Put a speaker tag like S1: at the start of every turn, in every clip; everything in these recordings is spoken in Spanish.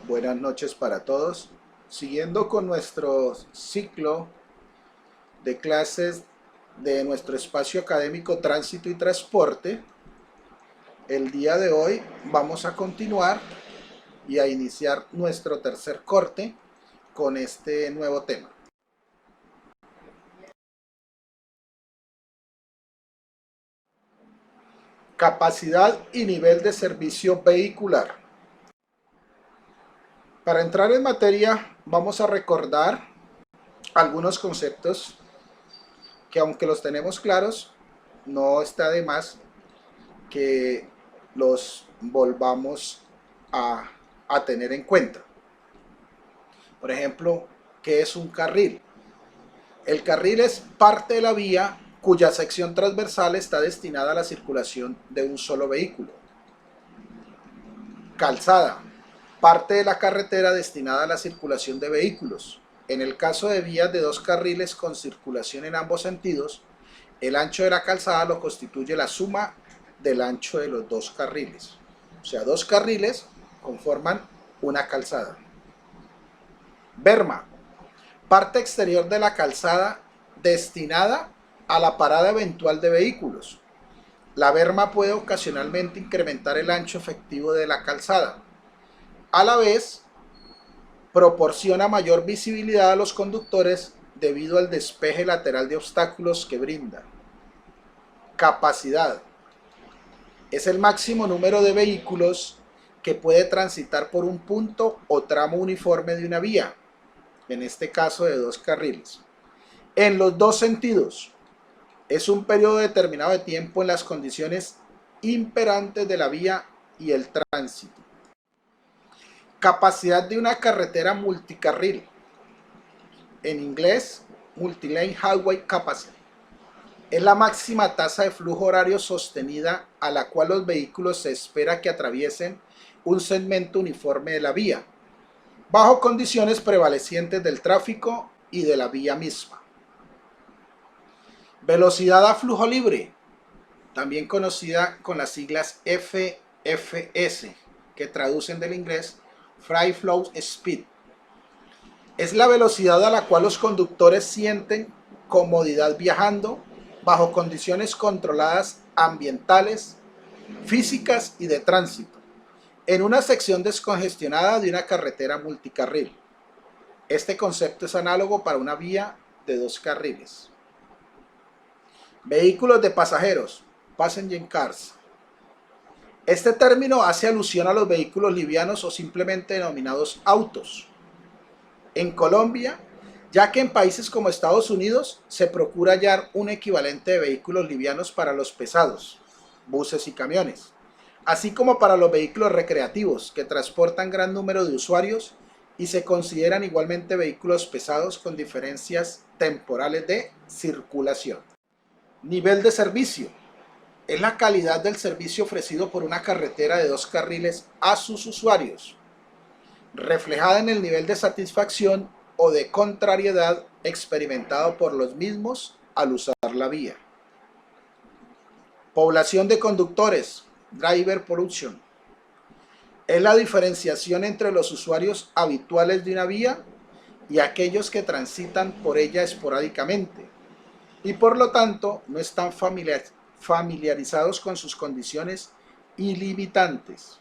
S1: Buenas noches para todos. Siguiendo con nuestro ciclo de clases de nuestro espacio académico Tránsito y Transporte, el día de hoy vamos a continuar y a iniciar nuestro tercer corte con este nuevo tema. Capacidad y nivel de servicio vehicular. Para entrar en materia, vamos a recordar algunos conceptos que, aunque los tenemos claros, no está de más que los volvamos a tener en cuenta. Por ejemplo, ¿qué es un carril? El carril es parte de la vía cuya sección transversal está destinada a la circulación de un solo vehículo. Calzada, parte de la carretera destinada a la circulación de vehículos. En el caso de vías de dos carriles con circulación en ambos sentidos, el ancho de la calzada lo constituye la suma del ancho de los dos carriles. O sea, dos carriles conforman una calzada. Berma, parte exterior de la calzada destinada a la parada eventual de vehículos. La berma puede ocasionalmente incrementar el ancho efectivo de la calzada. A la vez, proporciona mayor visibilidad a los conductores debido al despeje lateral de obstáculos que brinda. Capacidad. Es el máximo número de vehículos que puede transitar por un punto o tramo uniforme de una vía, en este caso de dos carriles, en los dos sentidos. Es un periodo determinado de tiempo en las condiciones imperantes de la vía y el tránsito. Capacidad de una carretera multicarril, en inglés Multilane Highway Capacity. Es la máxima tasa de flujo horario sostenida a la cual los vehículos se espera que atraviesen un segmento uniforme de la vía, bajo condiciones prevalecientes del tráfico y de la vía misma. Velocidad a flujo libre, también conocida con las siglas FFS, que traducen del inglés Free Flow Speed. Es la velocidad a la cual los conductores sienten comodidad viajando bajo condiciones controladas ambientales, físicas y de tránsito, en una sección descongestionada de una carretera multicarril. Este concepto es análogo para una vía de dos carriles. Vehículos de pasajeros, passenger cars. Este término hace alusión a los vehículos livianos o simplemente denominados autos. En Colombia, ya que en países como Estados Unidos se procura hallar un equivalente de vehículos livianos para los pesados, buses y camiones, así como para los vehículos recreativos que transportan gran número de usuarios y se consideran igualmente vehículos pesados con diferencias temporales de circulación. Nivel de servicio. Es la calidad del servicio ofrecido por una carretera de dos carriles a sus usuarios, reflejada en el nivel de satisfacción o de contrariedad experimentado por los mismos al usar la vía. Población de conductores, driver pollution. Es la diferenciación entre los usuarios habituales de una vía y aquellos que transitan por ella esporádicamente y por lo tanto no están familiarizados con sus condiciones y limitantes.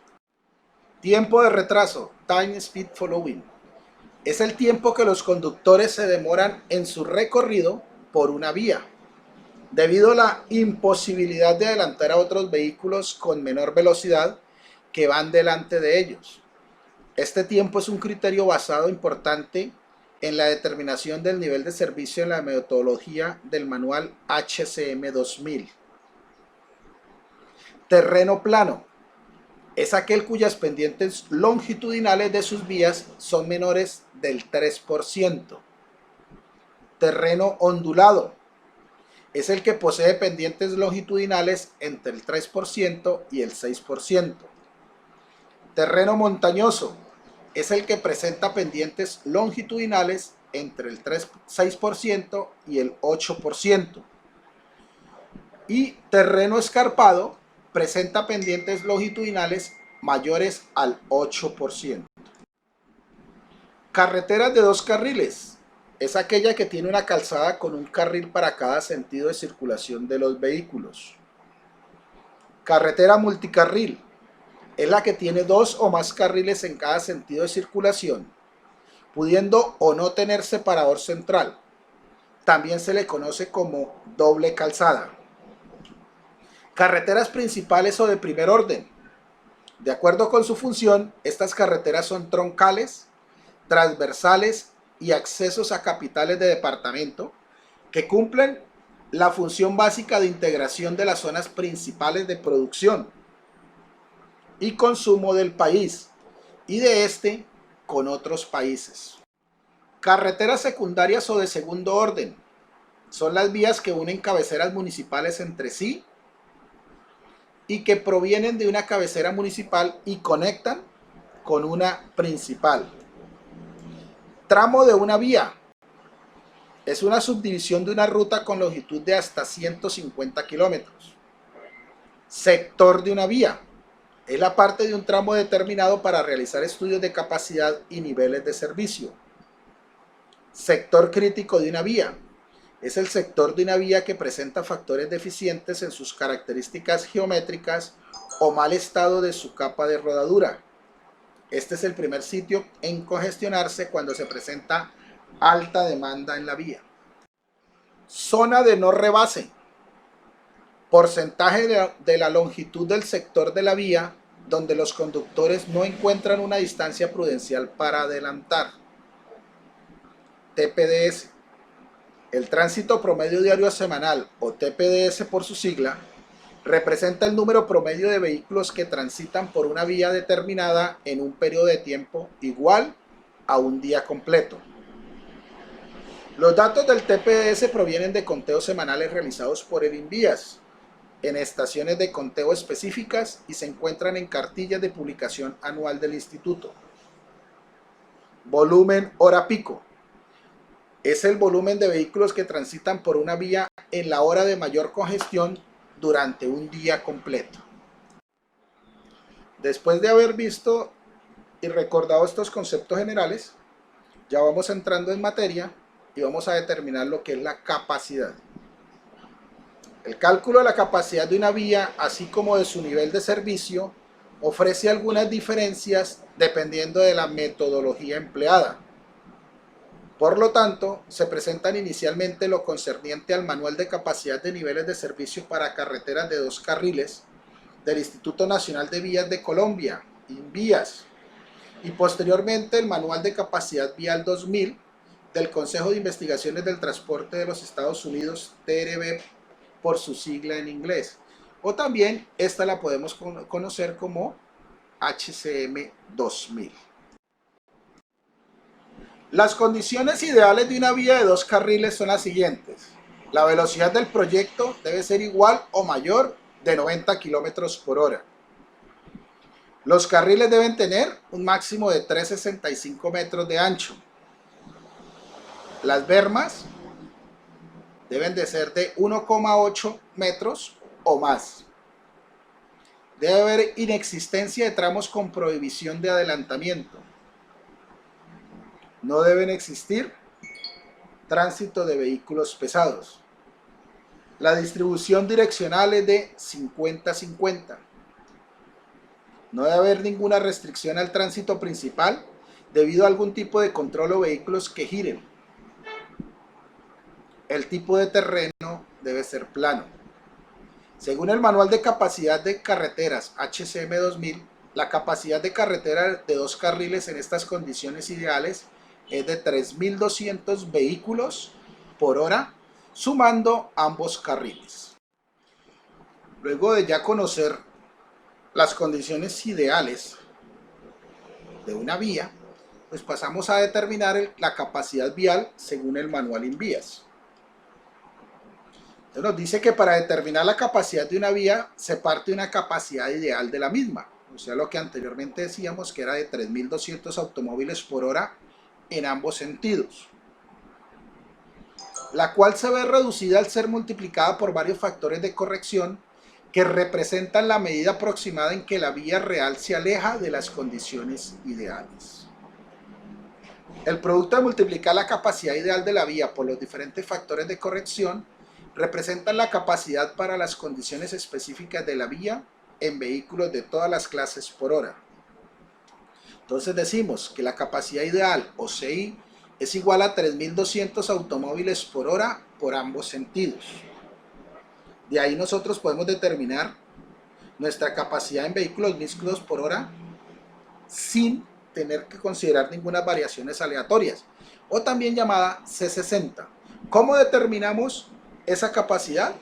S1: Tiempo de retraso, time speed following. Es el tiempo que los conductores se demoran en su recorrido por una vía, debido a la imposibilidad de adelantar a otros vehículos con menor velocidad que van delante de ellos. Este tiempo es un criterio basado importante en la determinación del nivel de servicio en la metodología del manual HCM 2000. Terreno plano. Es aquel cuyas pendientes longitudinales de sus vías son menores del 3%. Terreno ondulado. Es el que posee pendientes longitudinales entre el 3% y el 6%. Terreno montañoso. Es el que presenta pendientes longitudinales entre el 6% y el 8%. Y terreno escarpado presenta pendientes longitudinales mayores al 8%. Carreteras de dos carriles. Es aquella que tiene una calzada con un carril para cada sentido de circulación de los vehículos. Carretera multicarril. Es la que tiene dos o más carriles en cada sentido de circulación, pudiendo o no tener separador central. También se le conoce como doble calzada. Carreteras principales o de primer orden. De acuerdo con su función, estas carreteras son troncales, transversales y accesos a capitales de departamento que cumplen la función básica de integración de las zonas principales de producción y consumo del país y de este con otros países. Carreteras secundarias o de segundo orden son las vías que unen cabeceras municipales entre sí y que provienen de una cabecera municipal y conectan con una principal. Tramo de una vía es una subdivisión de una ruta con longitud de hasta 150 kilómetros. Sector de una vía es la parte de un tramo determinado para realizar estudios de capacidad y niveles de servicio. Sector crítico de una vía es el sector de una vía que presenta factores deficientes en sus características geométricas o mal estado de su capa de rodadura. Este es el primer sitio en congestionarse cuando se presenta alta demanda en la vía. Zona de no rebase. Porcentaje de la longitud del sector de la vía donde los conductores no encuentran una distancia prudencial para adelantar. TPDS. El tránsito promedio diario semanal, o TPDS por su sigla, representa el número promedio de vehículos que transitan por una vía determinada en un periodo de tiempo igual a un día completo. Los datos del TPDS provienen de conteos semanales realizados por el INVIAS en estaciones de conteo específicas y se encuentran en cartillas de publicación anual del instituto. Volumen hora pico. Es el volumen de vehículos que transitan por una vía en la hora de mayor congestión durante un día completo. Después de haber visto y recordado estos conceptos generales, ya vamos entrando en materia y vamos a determinar lo que es la capacidad. El cálculo de la capacidad de una vía, así como de su nivel de servicio, ofrece algunas diferencias dependiendo de la metodología empleada. Por lo tanto, se presentan inicialmente lo concerniente al Manual de Capacidad de Niveles de Servicio para Carreteras de dos carriles del Instituto Nacional de Vías de Colombia, INVIAS, y posteriormente el Manual de Capacidad Vial 2000 del Consejo de Investigaciones del Transporte de los Estados Unidos, TRB por su sigla en inglés, o también esta la podemos conocer como HCM 2000. Las condiciones ideales de una vía de dos carriles son las siguientes. La velocidad del proyecto debe ser igual o mayor de 90 km por hora. Los carriles deben tener un máximo de 3,65 metros de ancho. Las bermas deben de ser de 1,8 metros o más. Debe haber inexistencia de tramos con prohibición de adelantamiento. No deben existir tránsito de vehículos pesados. La distribución direccional es de 50-50. No debe haber ninguna restricción al tránsito principal debido a algún tipo de control o vehículos que giren. El tipo de terreno debe ser plano. Según el Manual de Capacidad de Carreteras HCM 2000, la capacidad de carretera de dos carriles en estas condiciones ideales es de 3.200 vehículos por hora, sumando ambos carriles. Luego de ya conocer las condiciones ideales de una vía, pues pasamos a determinar la capacidad vial según el manual INVIAS. Entonces nos dice que para determinar la capacidad de una vía se parte de una capacidad ideal de la misma, o sea, lo que anteriormente decíamos que era de 3.200 automóviles por hora en ambos sentidos, la cual se ve reducida al ser multiplicada por varios factores de corrección que representan la medida aproximada en que la vía real se aleja de las condiciones ideales. El producto de multiplicar la capacidad ideal de la vía por los diferentes factores de corrección representa la capacidad para las condiciones específicas de la vía en vehículos de todas las clases por hora. Entonces decimos que la capacidad ideal, o CI, es igual a 3.200 automóviles por hora por ambos sentidos. De ahí nosotros podemos determinar nuestra capacidad en vehículos mixtos por hora sin tener que considerar ninguna variaciones aleatorias, o también llamada C60. ¿Cómo determinamos esa capacidad?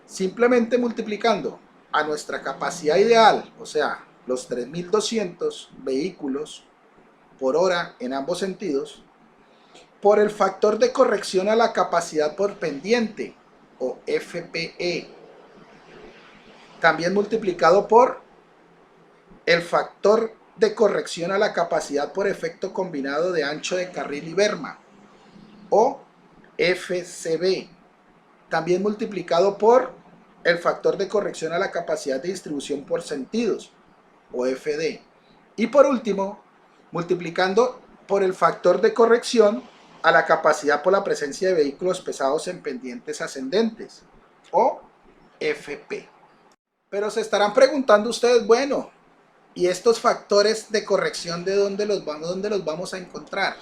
S1: Simplemente multiplicando a nuestra capacidad ideal, o sea, los 3.200 vehículos por hora en ambos sentidos, por el factor de corrección a la capacidad por pendiente, o FPE, también multiplicado por el factor de corrección a la capacidad por efecto combinado de ancho de carril y berma, o FCB, también multiplicado por el factor de corrección a la capacidad de distribución por sentidos, o FD, y por último, multiplicando por el factor de corrección a la capacidad por la presencia de vehículos pesados en pendientes ascendentes, o FP. Pero se estarán preguntando ustedes, bueno, ¿y estos factores de corrección de dónde los vamos a encontrar?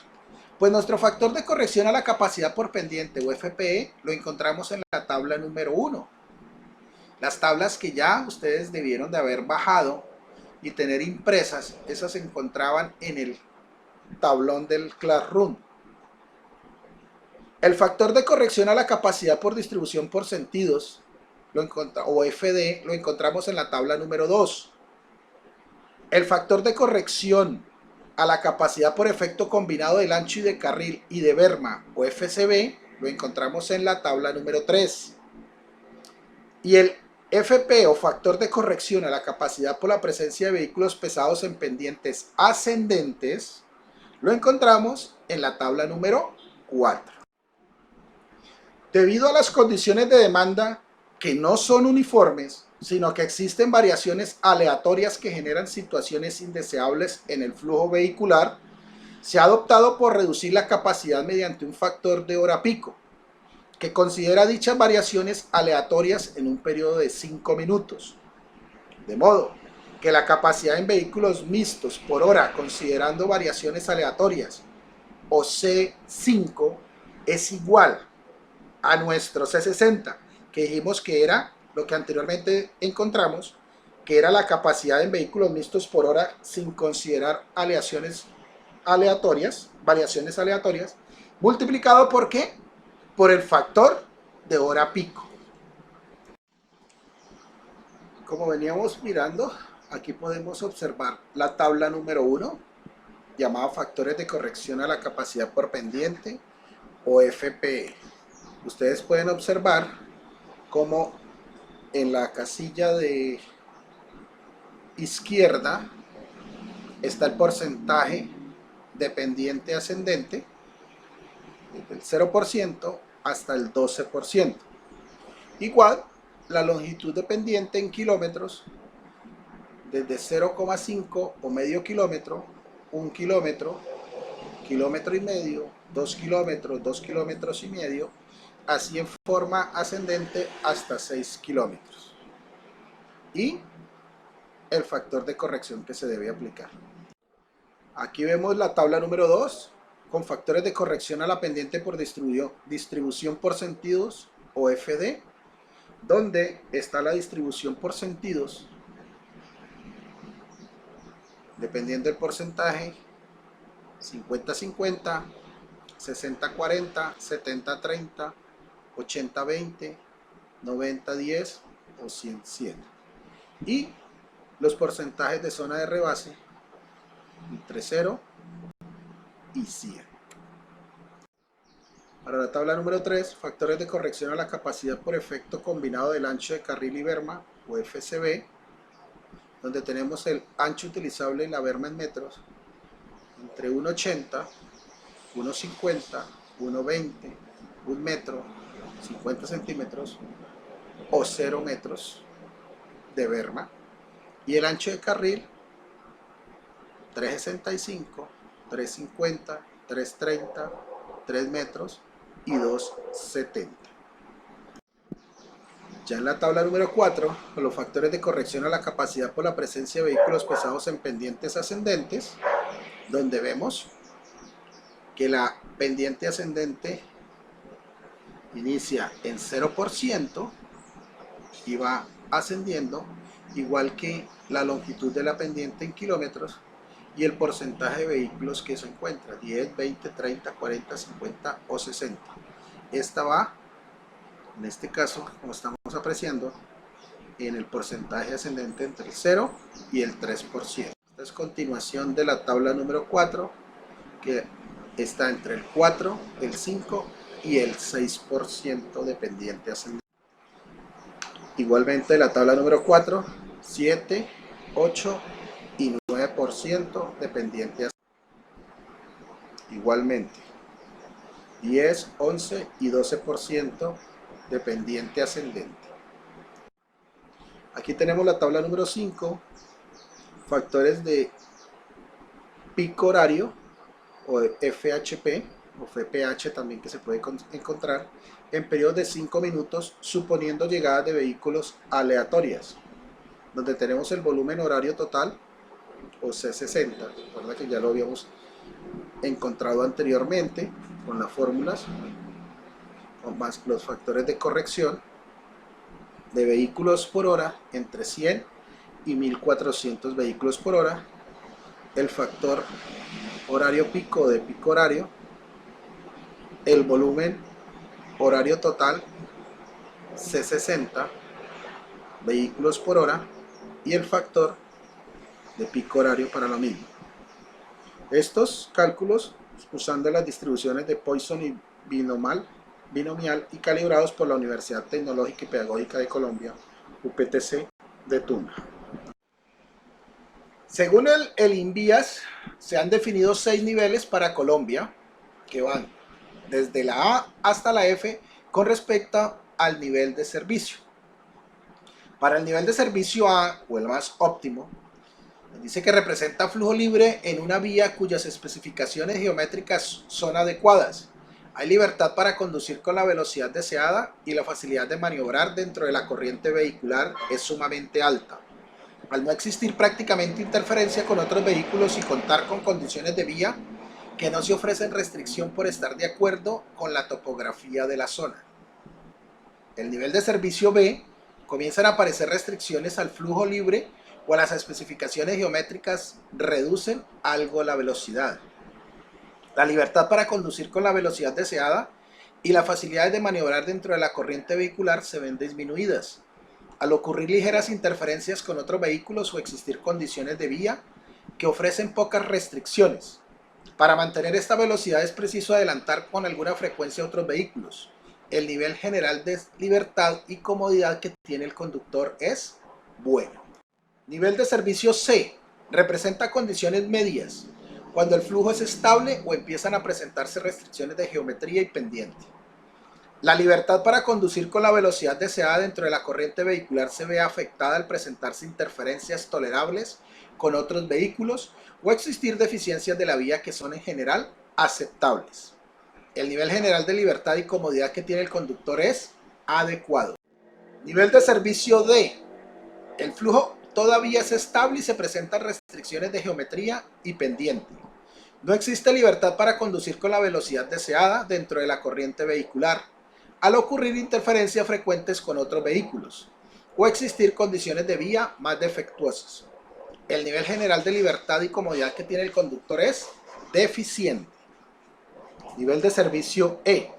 S1: Pues nuestro factor de corrección a la capacidad por pendiente, o FPE, lo encontramos en la tabla número 1. Las tablas que ya ustedes debieron de haber bajado y tener impresas, esas se encontraban en el tablón del Classroom. El factor de corrección a la capacidad por distribución por sentidos, o FD, lo encontramos en la tabla número 2. El factor de corrección a la capacidad por efecto combinado del ancho y de carril y de berma, o FCB, lo encontramos en la tabla número 3. Y el FP, o factor de corrección a la capacidad por la presencia de vehículos pesados en pendientes ascendentes, lo encontramos en la tabla número 4. Debido a las condiciones de demanda que no son uniformes, sino que existen variaciones aleatorias que generan situaciones indeseables en el flujo vehicular, se ha optado por reducir la capacidad mediante un factor de hora pico, que considera dichas variaciones aleatorias en un periodo de 5 minutos. De modo que la capacidad en vehículos mixtos por hora, considerando variaciones aleatorias, o C5, es igual a nuestro C60, que dijimos que era lo que anteriormente encontramos, que era la capacidad en vehículos mixtos por hora sin considerar variaciones aleatorias, multiplicado por ¿qué? Por el factor de hora pico. Como veníamos mirando, aquí podemos observar la tabla número 1, llamada factores de corrección a la capacidad por pendiente, o FPE. Ustedes pueden observar cómo en la casilla de izquierda está el porcentaje de pendiente ascendente, desde el 0% hasta el 12%. Igual, la longitud de pendiente en kilómetros, desde 0,5 o medio kilómetro, 1 kilómetro, kilómetro y medio, 2 kilómetros, 2 kilómetros y medio, así en forma ascendente hasta 6 kilómetros. Y el factor de corrección que se debe aplicar. Aquí vemos la tabla número 2 con factores de corrección a la pendiente por distribución por sentidos, o FD, donde está la distribución por sentidos dependiendo del porcentaje: 50-50, 60-40, 70-30, 80-20, 90-10 o 100-100. Y los porcentajes de zona de rebase entre 0 y 100. Para la tabla número 3, factores de corrección a la capacidad por efecto combinado del ancho de carril y berma, o FCB, donde tenemos el ancho utilizable en la berma en metros entre 1,80, 1,50, 1,20, 1 metro, 50 centímetros o 0 metros de berma, y el ancho de carril 3,65, 3,50, 3,30, 3 metros y 2,70. Ya en la tabla número 4, con los factores de corrección a la capacidad por la presencia de vehículos pesados en pendientes ascendentes, donde vemos que la pendiente ascendente inicia en 0% y va ascendiendo, igual que la longitud de la pendiente en kilómetros y el porcentaje de vehículos que se encuentra, 10, 20, 30, 40, 50 o 60. Esta va, en este caso, como estamos apreciando, en el porcentaje ascendente entre el 0 y el 3%. Esta es continuación de la tabla número 4, que está entre el 4, el 5 y el 6% de pendiente ascendente. Igualmente la tabla número 4, 7, 8 y 9% de pendiente ascendente. Igualmente 10, 11 y 12% de pendiente ascendente. Aquí tenemos la tabla número 5, factores de pico horario o de FHP o FPH también, que se puede encontrar en periodos de 5 minutos suponiendo llegadas de vehículos aleatorias, donde tenemos el volumen horario total o C60, recuerda que ya lo habíamos encontrado anteriormente con las fórmulas, o más los factores de corrección de vehículos por hora entre 100 y 1400 vehículos por hora, el factor horario pico de pico horario, el volumen horario total C60 vehículos por hora y el factor de pico horario para lo mismo. Estos cálculos usando las distribuciones de Poisson y binomial y calibrados por la Universidad Tecnológica y Pedagógica de Colombia, UPTC de Tunja. Según el INVIAS, se han definido 6 niveles para Colombia, que van desde la A hasta la F con respecto al nivel de servicio. Para el nivel de servicio A, o el más óptimo, dice que representa flujo libre en una vía cuyas especificaciones geométricas son adecuadas. Hay libertad para conducir con la velocidad deseada y la facilidad de maniobrar dentro de la corriente vehicular es sumamente alta. Al no existir prácticamente interferencia con otros vehículos y contar con condiciones de vía que no se ofrecen restricción por estar de acuerdo con la topografía de la zona. El nivel de servicio B, comienzan a aparecer restricciones al flujo libre o las especificaciones geométricas reducen algo la velocidad. La libertad para conducir con la velocidad deseada y las facilidades de maniobrar dentro de la corriente vehicular se ven disminuidas. Al ocurrir ligeras interferencias con otros vehículos o existir condiciones de vía que ofrecen pocas restricciones. Para mantener esta velocidad es preciso adelantar con alguna frecuencia a otros vehículos. El nivel general de libertad y comodidad que tiene el conductor es bueno. Nivel de servicio C representa condiciones medias, cuando el flujo es estable o empiezan a presentarse restricciones de geometría y pendiente. La libertad para conducir con la velocidad deseada dentro de la corriente vehicular se ve afectada al presentarse interferencias tolerables con otros vehículos o existir deficiencias de la vía que son en general aceptables. El nivel general de libertad y comodidad que tiene el conductor es adecuado. Nivel de servicio D. El flujo todavía es estable y se presentan restricciones de geometría y pendiente. No existe libertad para conducir con la velocidad deseada dentro de la corriente vehicular, al ocurrir interferencias frecuentes con otros vehículos, o existir condiciones de vía más defectuosas. El nivel general de libertad y comodidad que tiene el conductor es deficiente. Nivel de servicio E.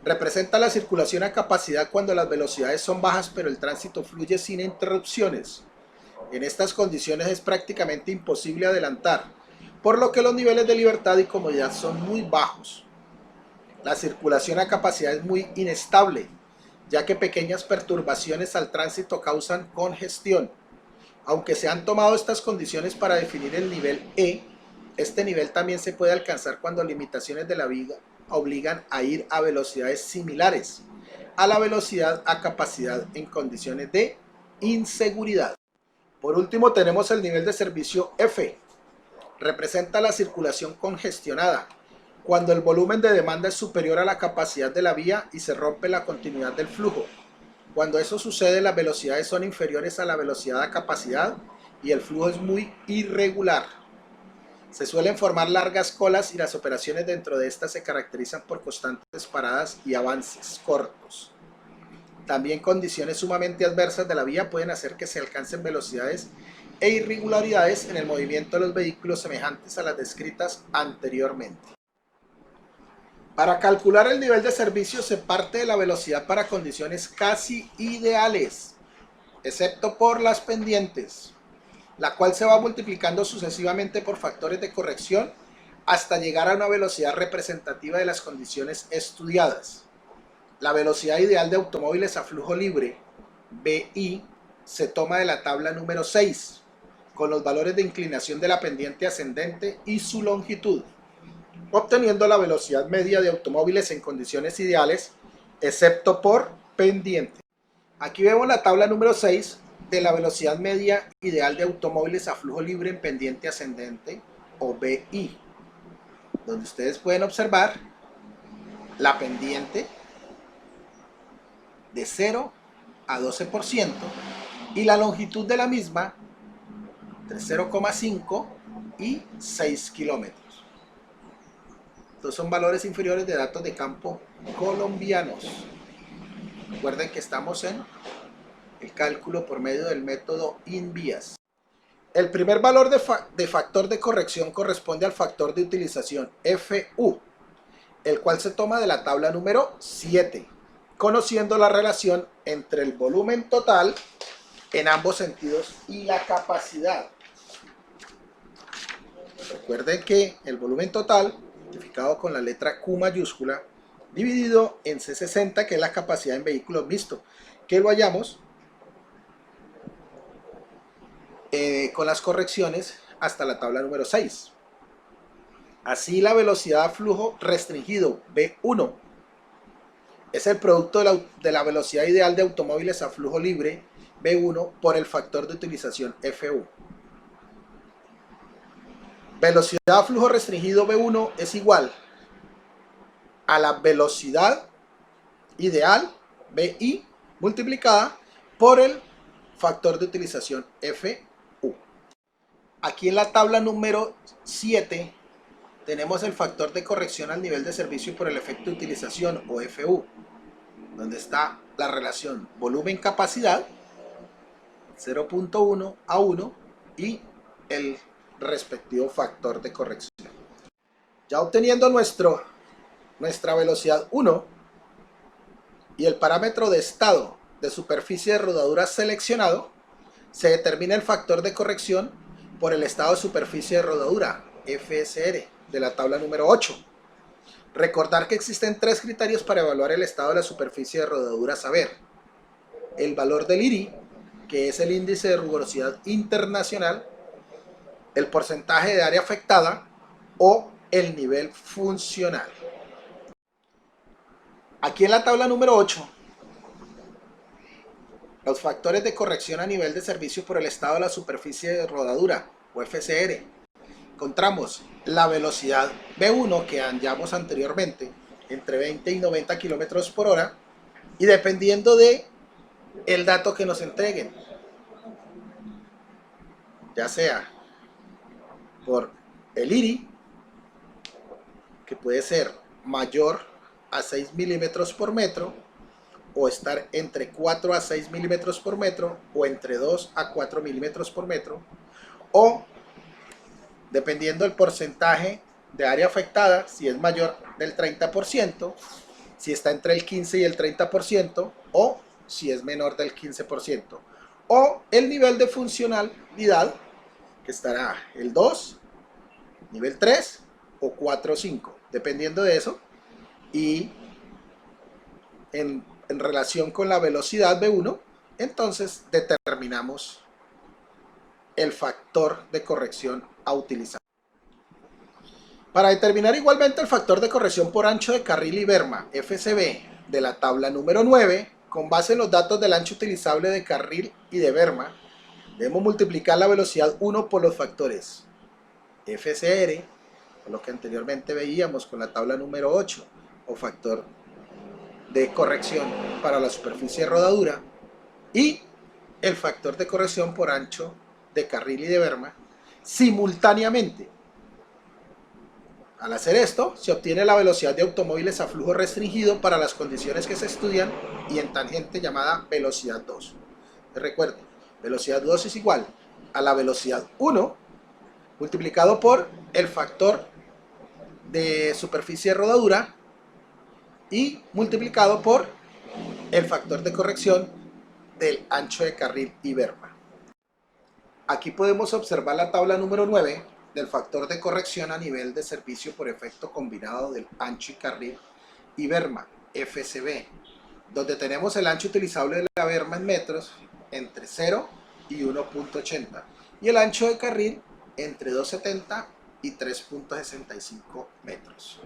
S1: Representa la circulación a capacidad cuando las velocidades son bajas pero el tránsito fluye sin interrupciones. En estas condiciones es prácticamente imposible adelantar, por lo que los niveles de libertad y comodidad son muy bajos. La circulación a capacidad es muy inestable, ya que pequeñas perturbaciones al tránsito causan congestión. Aunque se han tomado estas condiciones para definir el nivel E, este nivel también se puede alcanzar cuando limitaciones de la vía obligan a ir a velocidades similares a la velocidad a capacidad en condiciones de inseguridad. Por último tenemos el nivel de servicio F. representa la circulación congestionada, cuando el volumen de demanda es superior a la capacidad de la vía y se rompe la continuidad del flujo. Cuando eso sucede, las velocidades son inferiores a la velocidad a capacidad y el flujo es muy irregular. Se suelen formar largas colas y las operaciones dentro de estas se caracterizan por constantes paradas y avances cortos. También condiciones sumamente adversas de la vía pueden hacer que se alcancen velocidades e irregularidades en el movimiento de los vehículos semejantes a las descritas anteriormente. Para calcular el nivel de servicio se parte de la velocidad para condiciones casi ideales, excepto por las pendientes, la cual se va multiplicando sucesivamente por factores de corrección hasta llegar a una velocidad representativa de las condiciones estudiadas. La velocidad ideal de automóviles a flujo libre, BI, se toma de la tabla número 6, con los valores de inclinación de la pendiente ascendente y su longitud, obteniendo la velocidad media de automóviles en condiciones ideales, excepto por pendiente. Aquí vemos la tabla número 6 de la velocidad media ideal de automóviles a flujo libre en pendiente ascendente, o BI, donde ustedes pueden observar la pendiente de 0 a 12% y la longitud de la misma entre 0,5 y 6 kilómetros. Estos son valores inferiores de datos de campo colombianos. Recuerden que estamos en el cálculo por medio del método INVIAS. El primer valor de factor de corrección corresponde al factor de utilización FU, el cual se toma de la tabla número 7, conociendo la relación entre el volumen total en ambos sentidos y la capacidad. Recuerden que el volumen total, identificado con la letra Q mayúscula, dividido en C60, que es la capacidad en vehículos mixtos, que lo hallamos con las correcciones hasta la tabla número 6. Así, la velocidad a flujo restringido, B1, es el producto de la velocidad ideal de automóviles a flujo libre, B1, por el factor de utilización FU. Velocidad a flujo restringido B1 es igual a la velocidad ideal BI multiplicada por el factor de utilización FU. Aquí en la tabla número 7 tenemos el factor de corrección al nivel de servicio por el efecto de utilización, o FU, donde está la relación volumen-capacidad 0.1 a 1 y el respectivo factor de corrección. Ya obteniendo nuestra velocidad 1 y el parámetro de estado de superficie de rodadura seleccionado, se determina el factor de corrección por el estado de superficie de rodadura, FSR, de la tabla número 8. Recordar que existen 3 criterios para evaluar el estado de la superficie de rodadura, a saber, el valor del IRI, que es el índice de rigurosidad internacional, el porcentaje de área afectada o el nivel funcional. Aquí en la tabla número 8, los factores de corrección a nivel de servicio por el estado de la superficie de rodadura, o FSR. Encontramos la velocidad B1, que hallamos anteriormente, entre 20 y 90 km por hora, y dependiendo de el dato que nos entreguen, ya sea por el IRI, que puede ser mayor a 6 milímetros por metro, o estar entre 4 a 6 milímetros por metro, o entre 2 a 4 milímetros por metro, o dependiendo del porcentaje de área afectada, si es mayor del 30%, si está entre el 15 y el 30%, o si es menor del 15%, o el nivel de funcionalidad, que estará el 2, nivel 3 o 4 o 5, dependiendo de eso, y en relación con la velocidad B1, entonces determinamos el factor de corrección a utilizar. Para determinar igualmente el factor de corrección por ancho de carril y berma, FCB, de la tabla número 9, con base en los datos del ancho utilizable de carril y de berma, debemos multiplicar la velocidad 1 por los factores FCR, lo que anteriormente veíamos con la tabla número 8, o factor de corrección para la superficie de rodadura, y el factor de corrección por ancho de carril y de berma simultáneamente. Al hacer esto, se obtiene la velocidad de automóviles a flujo restringido para las condiciones que se estudian y en tangente llamada velocidad 2. Recuerden, velocidad 2 es igual a la velocidad 1 multiplicado por el factor de superficie de rodadura y multiplicado por el factor de corrección del ancho de carril y berma. Aquí podemos observar la tabla número 9 del factor de corrección a nivel de servicio por efecto combinado del ancho y carril y berma, FCB, donde tenemos el ancho utilizable de la berma en metros entre 0 y 1.80 y el ancho de carril entre 2.70 y 3.65 metros.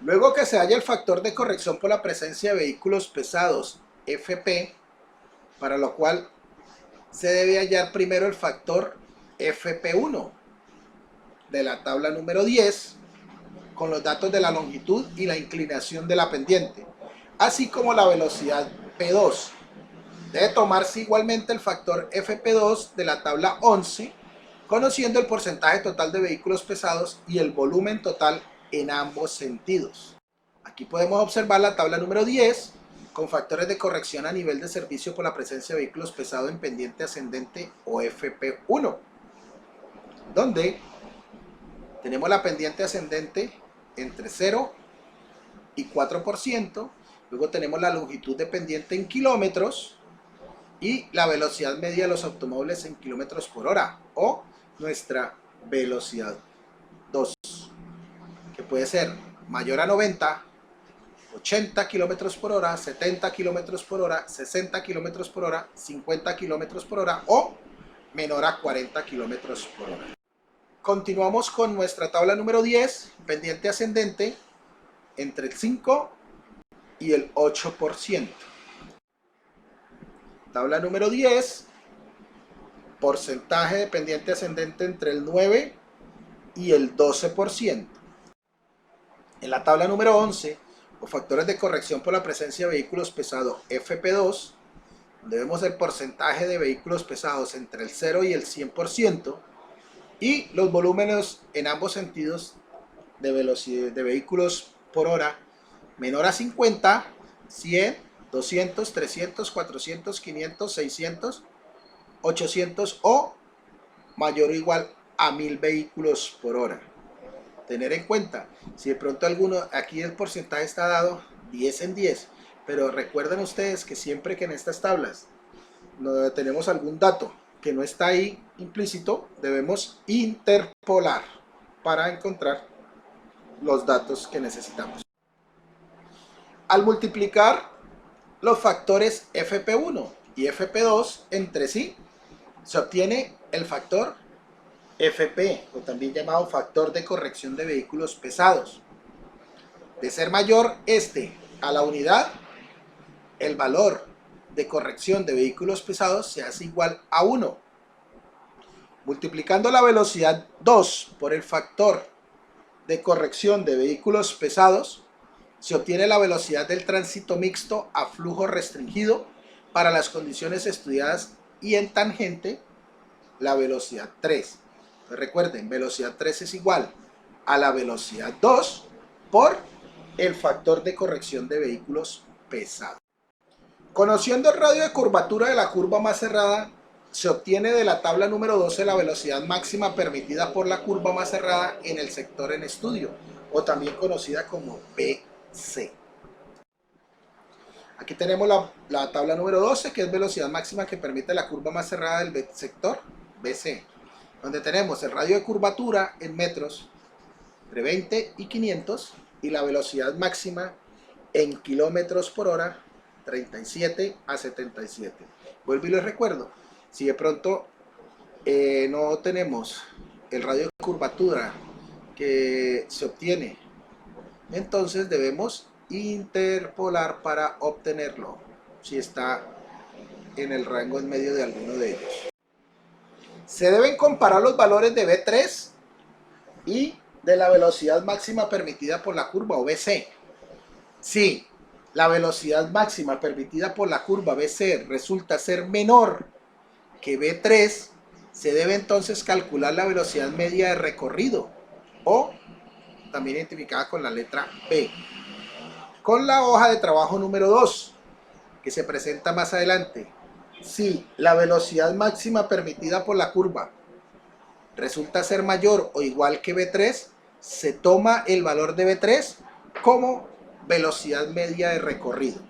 S1: Luego que se halla el factor de corrección por la presencia de vehículos pesados, FP, para lo cual se debe hallar primero el factor FP1 de la tabla número 10 con los datos de la longitud y la inclinación de la pendiente, así como la velocidad P2. Debe tomarse igualmente el factor FP2 de la tabla 11, conociendo el porcentaje total de vehículos pesados y el volumen total en ambos sentidos. Aquí podemos observar la tabla número 10 con factores de corrección a nivel de servicio por la presencia de vehículos pesados en pendiente ascendente o FP1, donde tenemos la pendiente ascendente entre 0 y 4%, luego tenemos la longitud de pendiente en kilómetros y la velocidad media de los automóviles en kilómetros por hora o nuestra velocidad 2, que puede ser mayor a 90, 80 kilómetros por hora, 70 kilómetros por hora, 60 kilómetros por hora, 50 kilómetros por hora o menor a 40 kilómetros por hora. Continuamos con nuestra tabla número 10, pendiente ascendente entre el 5 y el 8%. Tabla número 10, porcentaje de pendiente ascendente entre el 9 y el 12%. En la tabla número 11, o factores de corrección por la presencia de vehículos pesados, FP2, donde vemos el porcentaje de vehículos pesados entre el 0 y el 100%, y los volúmenes en ambos sentidos de velocidad de vehículos por hora menor a 50, 100, 200, 300, 400, 500, 600, 800 o mayor o igual a 1000 vehículos por hora. Tener en cuenta, si de pronto alguno, aquí el porcentaje está dado 10 en 10, pero recuerden ustedes que siempre que en estas tablas no tenemos algún dato que no está ahí implícito, debemos interpolar para encontrar los datos que necesitamos. Al multiplicar los factores FP1 y FP2 entre sí, se obtiene el factor FP, o también llamado factor de corrección de vehículos pesados. De ser mayor este a la unidad, el valor de corrección de vehículos pesados se hace igual a 1. Multiplicando la velocidad 2 por el factor de corrección de vehículos pesados, se obtiene la velocidad del tránsito mixto a flujo restringido para las condiciones estudiadas y en tangente la velocidad 3. Entonces recuerden, velocidad 3 es igual a la velocidad 2 por el factor de corrección de vehículos pesados. Conociendo el radio de curvatura de la curva más cerrada, se obtiene de la tabla número 12 la velocidad máxima permitida por la curva más cerrada en el sector en estudio, o también conocida como BC. Aquí tenemos la tabla número 12, que es velocidad máxima que permite la curva más cerrada del sector BC, donde tenemos el radio de curvatura en metros entre 20 y 500 y la velocidad máxima en kilómetros por hora 37 a 77. Vuelvo y les recuerdo, si de pronto no tenemos el radio de curvatura que se obtiene, entonces debemos interpolar para obtenerlo, si está en el rango en medio de alguno de ellos. Se deben comparar los valores de B3 y de la velocidad máxima permitida por la curva o BC. Si la velocidad máxima permitida por la curva BC resulta ser menor que B3, se debe entonces calcular la velocidad media de recorrido, o también identificada con la letra B. Con la hoja de trabajo número 2, que se presenta más adelante, si la velocidad máxima permitida por la curva resulta ser mayor o igual que B3, se toma el valor de B3 como velocidad media de recorrido.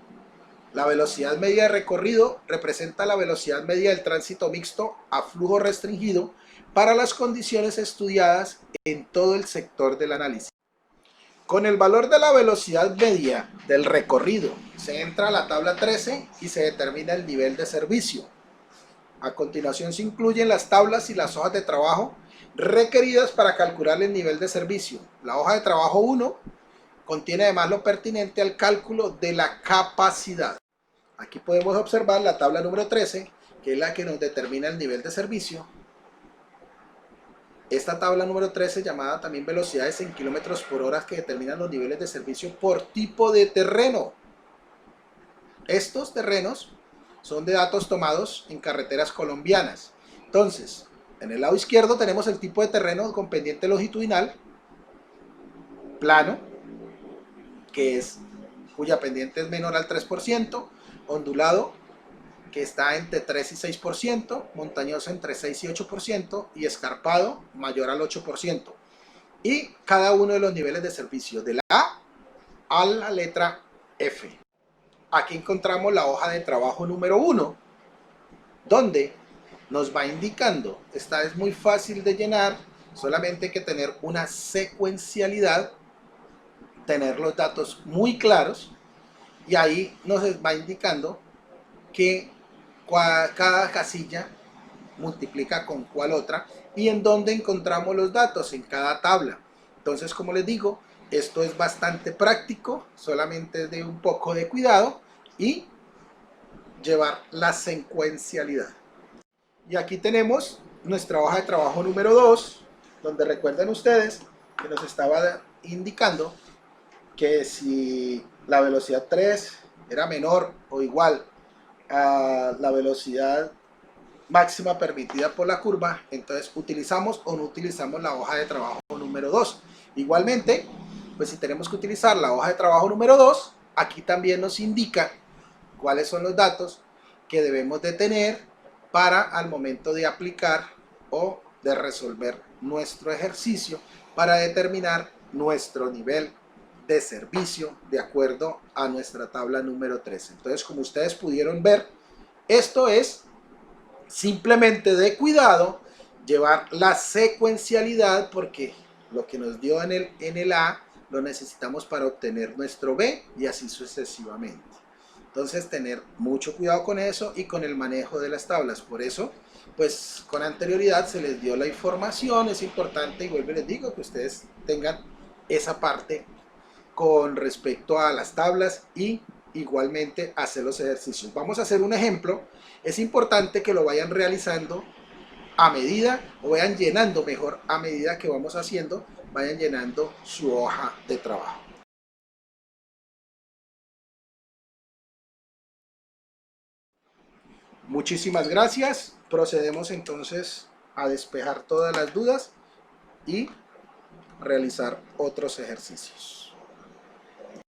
S1: La velocidad media de recorrido representa la velocidad media del tránsito mixto a flujo restringido para las condiciones estudiadas en todo el sector del análisis. Con el valor de la velocidad media del recorrido se entra a la tabla 13 y se determina el nivel de servicio. A continuación se incluyen las tablas y las hojas de trabajo requeridas para calcular el nivel de servicio. La hoja de trabajo 1 contiene además lo pertinente al cálculo de la capacidad. Aquí podemos observar la tabla número 13, que es la que nos determina el nivel de servicio. Esta tabla número 13, llamada también velocidades en kilómetros por hora, que determinan los niveles de servicio por tipo de terreno. Estos terrenos son de datos tomados en carreteras colombianas. Entonces, en el lado izquierdo tenemos el tipo de terreno con pendiente longitudinal, plano, cuya pendiente es menor al 3%, ondulado, que está entre 3 y 6%, montañoso entre 6 y 8%, y escarpado mayor al 8%. Y cada uno de los niveles de servicio, de la A a la letra F. Aquí encontramos la hoja de trabajo número 1, donde nos va indicando, esta es muy fácil de llenar, solamente hay que tener una secuencialidad, tener los datos muy claros, y ahí nos va indicando que cada casilla multiplica con cuál otra y en dónde encontramos los datos en cada tabla. Entonces, como les digo, esto es bastante práctico, solamente es de un poco de cuidado y llevar la secuencialidad. Y aquí tenemos nuestra hoja de trabajo número 2, donde recuerden ustedes que nos estaba indicando que si la velocidad 3 era menor o igual a la velocidad máxima permitida por la curva, entonces utilizamos o no utilizamos la hoja de trabajo número 2. Igualmente, pues si tenemos que utilizar la hoja de trabajo número 2, aquí también nos indica cuáles son los datos que debemos de tener para al momento de aplicar o de resolver nuestro ejercicio para determinar nuestro nivel de servicio de acuerdo a nuestra tabla número 13. Entonces, como ustedes pudieron ver, esto es simplemente de cuidado llevar la secuencialidad, porque lo que nos dio en el A lo necesitamos para obtener nuestro B y así sucesivamente. Entonces, tener mucho cuidado con eso y con el manejo de las tablas. Por eso, pues con anterioridad se les dio la información, es importante, y vuelvo y les digo, que ustedes tengan esa parte con respecto a las tablas y igualmente hacer los ejercicios. Vamos a hacer un ejemplo. Es importante que lo vayan realizando a medida, o vayan llenando mejor a medida que vamos haciendo, vayan llenando su hoja de trabajo. Muchísimas gracias. Procedemos entonces a despejar todas las dudas y realizar otros ejercicios.